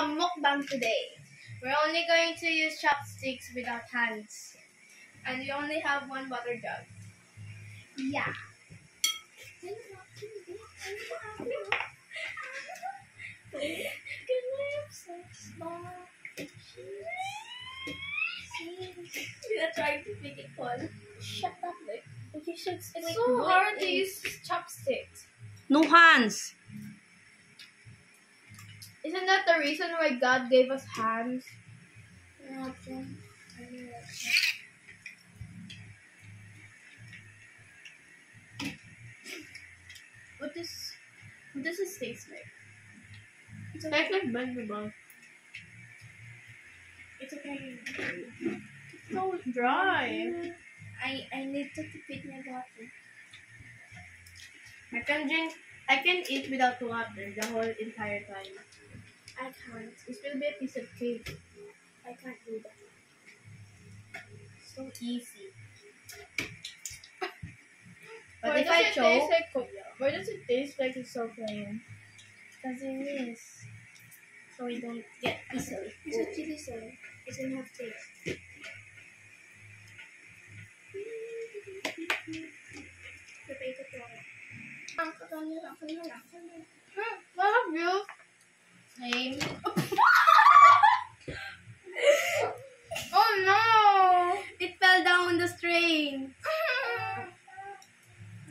mukbang today. We're only going to use chopsticks without hands. And we only have one water jug. Yeah. We're trying to make it call. Shut up, like. It's so hard to use chopsticks. No hands. Isn't that the reason why God gave us hands? What does this taste like? It's like vegetable. It's okay. It's so dry. I need to feed my daughter. I can eat without water the whole entire time. I can't. This will be a piece of cake. I can't do that. So easy. But Why if does I it choke, taste like why does it taste like it's so plain? because it is, so we don't get easily. It's a chili sauce. It doesn't have taste. Love you. Same. Oh no! It fell down the string.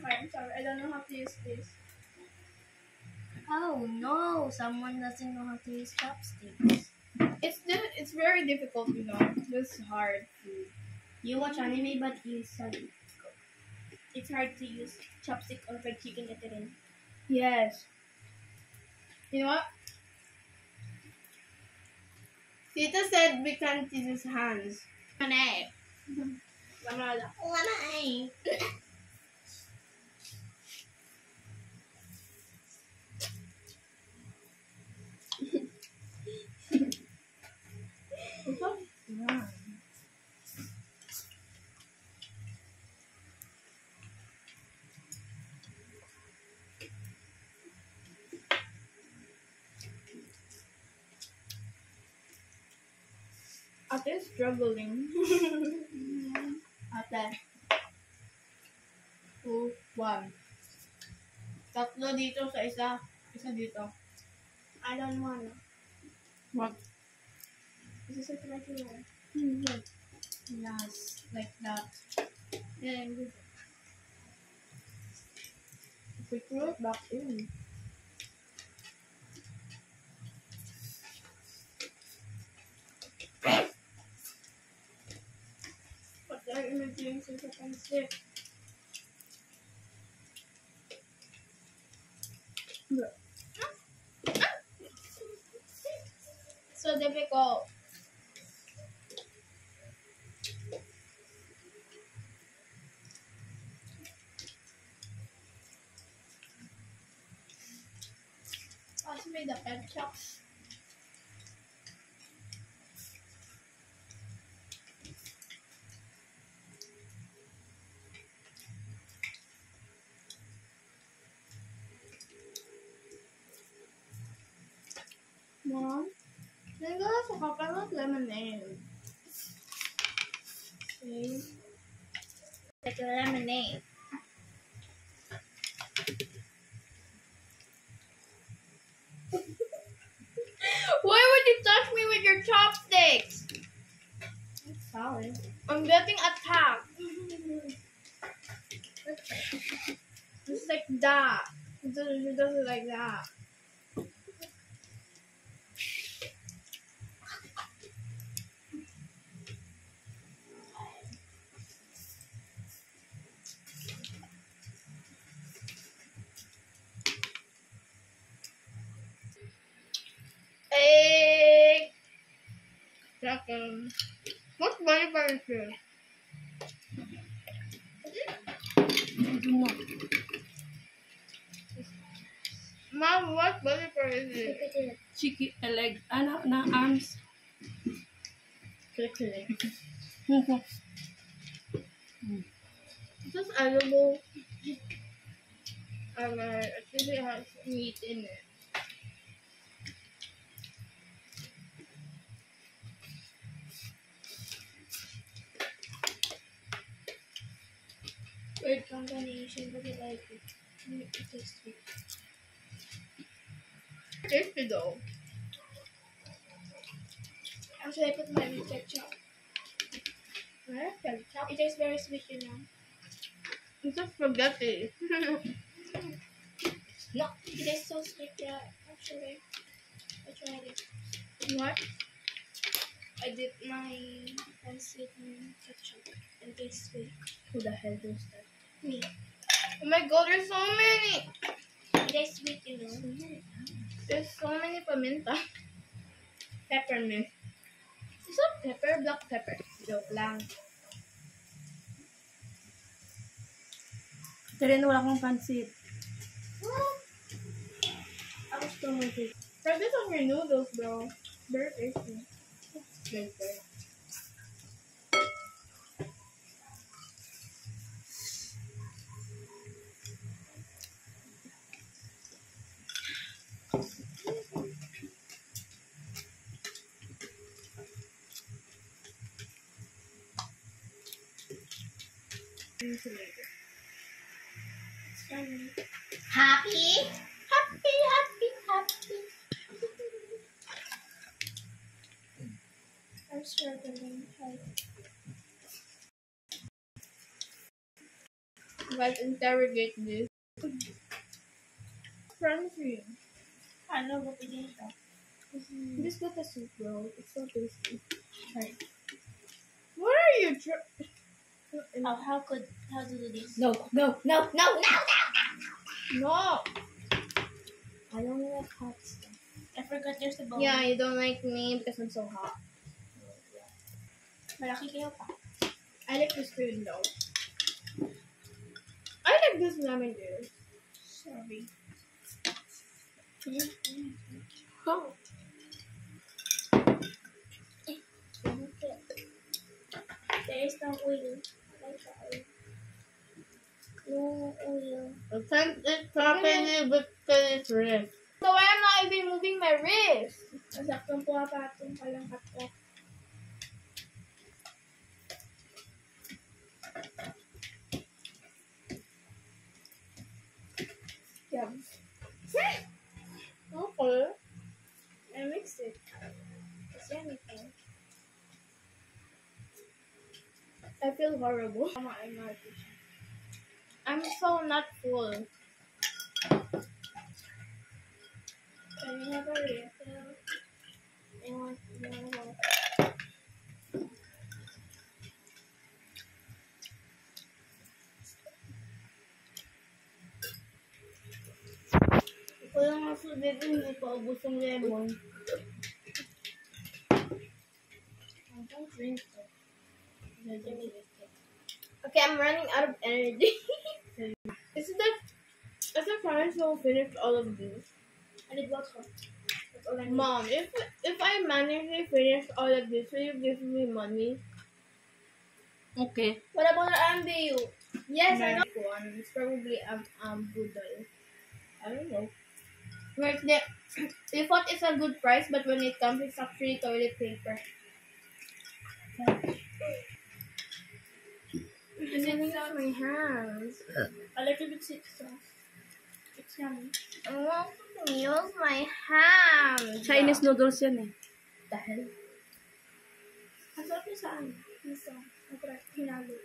I'm sorry. I don't know how to use this. Oh no! Someone doesn't know how to use chopsticks. It's very difficult, you know. It's hard. You watch anime, but you study. It's hard to use chopstick or fried chicken at the end. Yes. You know what? Tita said we can't use hands. Wala. Why? Ate's struggling. Ate. 2, 1. Tatlo dito sa isa. Isa dito. I don't wanna. What? This is a regular. Yes, like that. Yeah, I'm good. If we throw it back in. What the heck am I doing since I can't stick? So difficult. Pass me the ketchup. Mom, then go to coconut lemonade. See? Like a lemonade. Why would you touch me with your chopsticks? Sorry. I'm getting attacked. It's like that. It does it like that. Egg. Second. What's bunny is here? Mom, what bunny is it? Chicken leg. Na arms. Chicken. Just edible. It actually has meat in it. combination, but I like it. It tastes sweet. Tasty though. Actually, I put mine with ketchup. Ketchup. It tastes very sweet, you know. It's just spaghetti. No, it tastes so sweet, yeah. Actually, I tried it. What? I dipped my pancit in ketchup and it tastes sweet. Who the hell does that? Me. Oh my god, there's so many! It tastes sweet, you know. There's so many paminta. Peppermint. Is that pepper? Black pepper. Joke lang. Ito rin wala akong pansit. I was so hungry. Try this on your noodles, bro. Very tasty. Very good. Happy? Happy, happy, happy. I'm struggling. Let's interrogate this. Crunchy. I know what it is. Just get the soup, bro. It's so tasty. Right. What are you Oh, how to do this? No. I don't like hot stuff. I forgot there's a bowl. Yeah, you don't like me because I'm so hot. Malaki kayo pa. I like this food though. I like this lemon juice. Sorry. Oh. There is no oil. No oil. Attempt it properly with this wrist. So why am I even moving my wrist? Masaktong puwapatong palang katok. Yeah. Okay. I mixed it. It's yummy po. I feel horrible. I'm so not full. Can we have a refill? I want more. Wala nga so dito, hindi pa ubos yung lemon. I don't drink it. Okay, I'm running out of energy. Is the parents will finish all of this? I need water. That's all I need. Mom, if I manage to finish all of this, will you give me money? Okay. What about the MBU? Yes, I know one. It's probably Boodle. I don't know. Wait, they thought it's a good price, but when it comes, it's actually toilet paper. Is it sauce? My hands. I like it with sweet sauce. It's yummy. I want to use my hands. Chinese noodles yan eh. The hell? Ang sarap niya saan? Miso. Hinalo.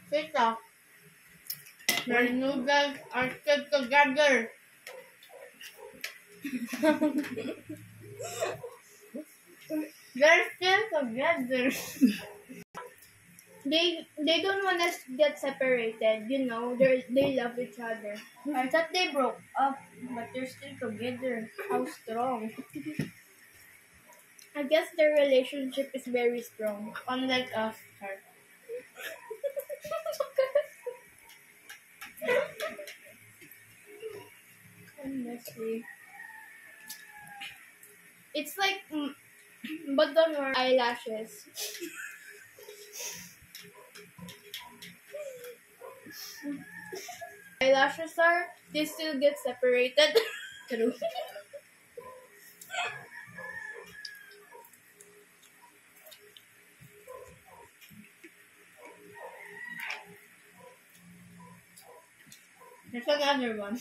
Tita, your noodles are still together. They're still together. They don't want us to get separated, you know. They love each other. I thought they broke up, but they're still together. How strong. I guess their relationship is very strong, unlike us. Honestly, it's like, but don't worry, eyelashes. Eyelashes they still get separated. True. There's another one.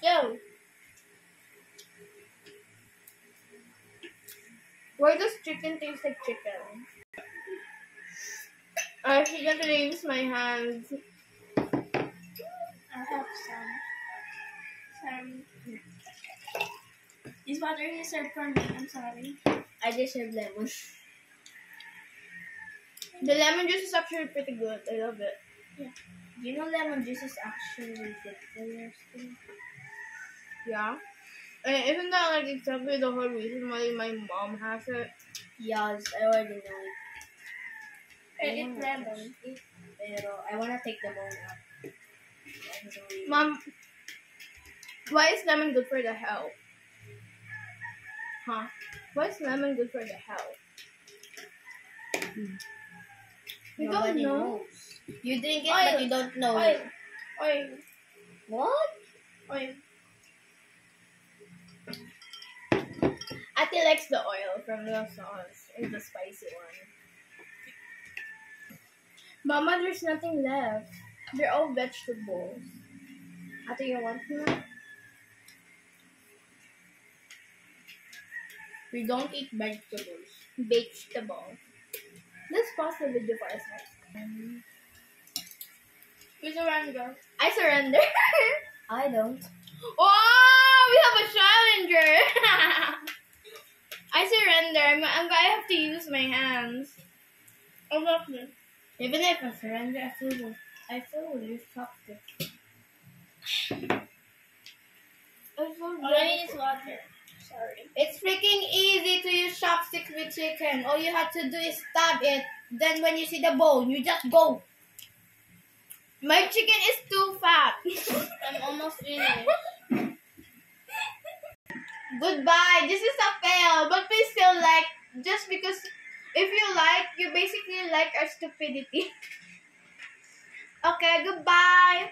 So, why does chicken taste like chicken? I forgot to use my hands. I have some. This water is served for me. I'm sorry. I just have lemon. The lemon juice is actually pretty good. I love it. Do you know lemon juice is actually good for your skin? Yeah. And isn't that like exactly the whole reason why my mom has it? Yes, I already know it. I eat lemon. Pero I wanna take the bone out. I'm sorry. Mom, why is lemon good for the health? Huh? Why is lemon good for the health? You don't Nobody know? knows. You drink it, Oil. but you don't know Oil. it. Oil. What? Oil. Ate likes the oil from the sauce. It's the spicy one. Mama, there's nothing left. They're all vegetables. Ate, you want more? We don't eat vegetables. Vegetable. Let's pause the video for a second. We surrender. I surrender. I don't. Oh, we have a challenger. I surrender. I have to use my hands. Exactly. Even if I surrender, I still will use chopsticks. All I need is water. Sorry. It's freaking easy to use chopsticks with chicken. All you have to do is stab it. Then when you see the bone, you just go. My chicken is too fat. I'm almost finished. Goodbye. This is a fail. But we still like, just because if you like, you basically like our stupidity. Okay, goodbye.